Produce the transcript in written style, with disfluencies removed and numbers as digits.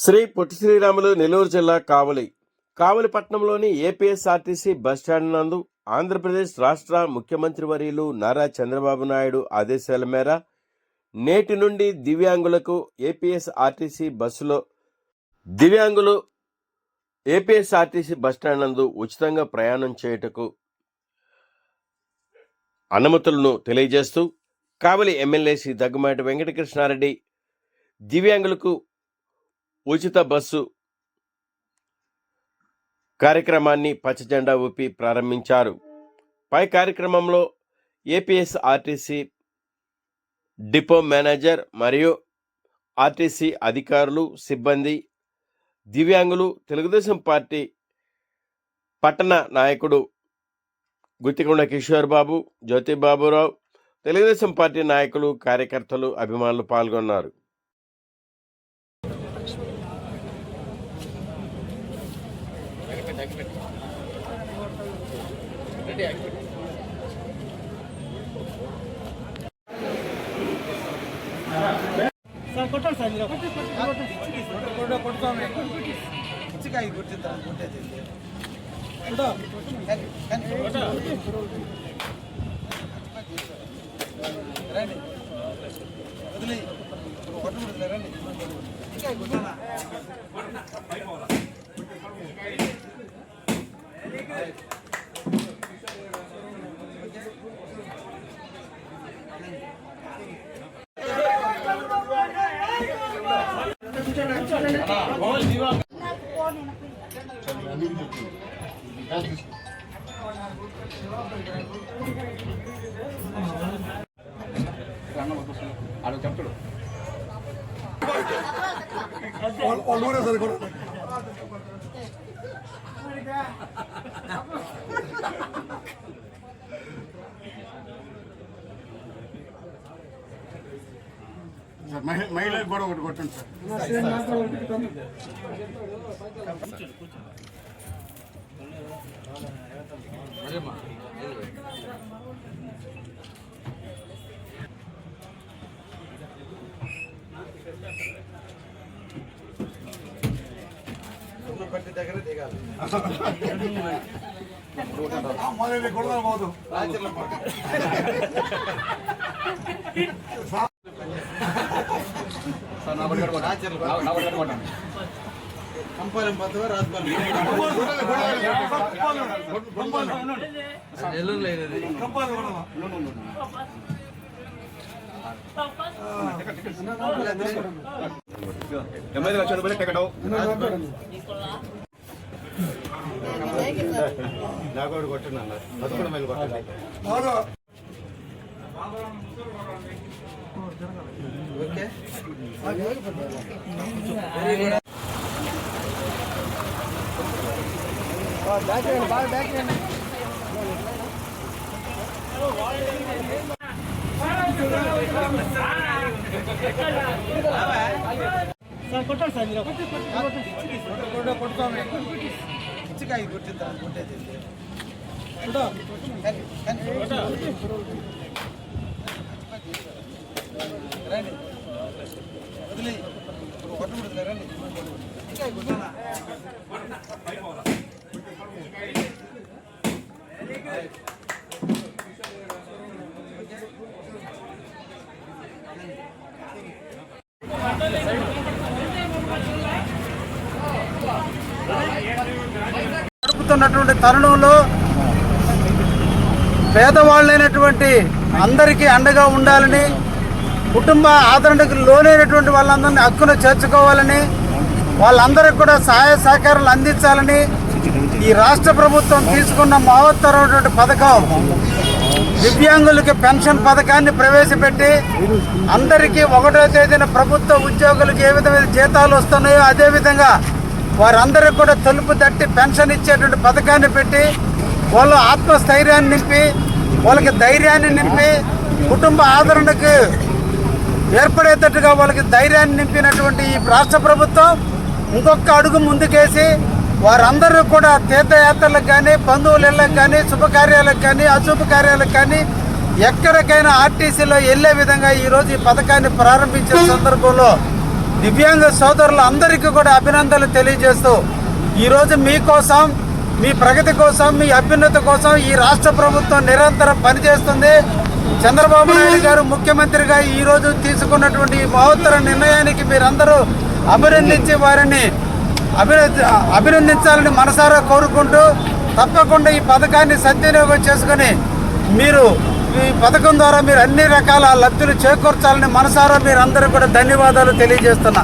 శ్రీ పొట్టి శ్రీరాములు నెల్లూరు జిల్లా కావలి పట్టణంలోని APSRTC bus stand నందు ఆంధ్రప్రదేశ్ రాష్ట్ర ముఖ్యమంత్రి వర్యులు నారా చంద్రబాబు నాయుడు ఆదేశాల మేర నేటి నుండి దివ్యాంగులకు ఏపీఎస్ఆర్టీసీ బస్సులో దివ్యాంగులు ఏపీఎస్ఆర్టీసీ బస్టాండ్ నందు ఉచితంగా ప్రయాణం చేయుటకు అనుమతులను తెలియజేస్తూ కావలి ఎమ్మెల్యే శ్రీ దగ్గుమాటి వెంకటకృష్ణారెడ్డి దివ్యాంగులకు ఉచిత బస్సు కార్యక్రమాన్ని పచ్చజెండా ఊపి ప్రారంభించారు. పై కార్యక్రమంలో ఏపీఎస్ఆర్టీసీ డిపో మేనేజర్ మరియు ఆర్టీసీ అధికారులు, సిబ్బంది, దివ్యాంగులు, తెలుగుదేశం పార్టీ పట్టణ నాయకుడు గుత్తికొండ కిషోర్ బాబు, జ్యోతిబాబురావు, తెలుగుదేశం పార్టీ నాయకులు, కార్యకర్తలు, అభిమానులు పాల్గొన్నారు. చెప్తాడు మహిళలకు కూడా ఒకటి కొట్టండి సార్. దగ్గర దిగాలి కంపాలం పదవ రాజపాలెం నాకు కొట్టండి అన్న బతుకుడు మీద కొట్టండి. ఓకే కొట్టాలి సార్ మీరు కొట్టుకోమే ఇచ్చికాయ కొట్టిద్దాం కొట్టేది రండి వదిలే కొట్టబడుతుంది రండి ఇచ్చికాయ కొట్టానా గడుపుతున్నటువంటి తరుణంలో పేదవాళ్ళైనటువంటి అందరికీ అండగా ఉండాలని, కుటుంబ ఆదరణకు లోనైనటువంటి వాళ్ళందరినీ హక్కును చేర్చుకోవాలని, వాళ్ళందరికీ కూడా సహాయ సహకారాలు అందించాలని ఈ రాష్ట్ర ప్రభుత్వం తీసుకున్న మహత్తరమైనటువంటి పథకం దివ్యాంగులకి పెన్షన్ పథకాన్ని ప్రవేశపెట్టి అందరికీ 1వ తేదీన ప్రభుత్వ ఉద్యోగులకు ఏ విధమైన జీతాలు వస్తున్నాయో అదేవిధంగా వారందరికీ కూడా తలుపు తట్టి పెన్షన్ ఇచ్చేటువంటి పథకాన్ని పెట్టి వాళ్ళు ఆత్మస్థైర్యాన్ని నింపి వాళ్ళకి ధైర్యాన్ని నింపి కుటుంబ ఆదరణకు ఏర్పడేటట్టుగా వాళ్ళకి ధైర్యాన్ని నింపినటువంటి ఈ రాష్ట్ర ప్రభుత్వం ఇంకొక అడుగు ముందుకేసి వారందరూ కూడా తీర్థయాత్రలకు కానీ, బంధువుల ఇళ్ళకి కానీ, శుభకార్యాలకు కానీ, అశుభ కార్యాలకు కానీ ఎక్కడికైనా ఆర్టీసీలో వెళ్ళే విధంగా ఈరోజు ఈ పథకాన్ని ప్రారంభించిన సందర్భంలో దివ్యాంగ సోదరులు అందరికీ కూడా అభినందనలు తెలియజేస్తూ ఈరోజు మీకోసం, మీ ప్రగతి కోసం, మీ అభ్యున్నతి కోసం ఈ రాష్ట్ర ప్రభుత్వం నిరంతరం పనిచేస్తుంది. చంద్రబాబు నాయుడు గారు ముఖ్యమంత్రిగా ఈరోజు తీసుకున్నటువంటి ఈ మహోత్తర నిర్ణయానికి మీరందరూ అభినందించి వారిని అభినందించాలని మనసారా కోరుకుంటూ, తప్పకుండా ఈ పథకాన్ని సద్వినియోగం చేసుకుని మీరు ఈ పథకం ద్వారా మీరు అన్ని రకాల లబ్ధులు చేకూర్చాలని మనసారా మీరందరూ కూడా ధన్యవాదాలు తెలియజేస్తున్నా.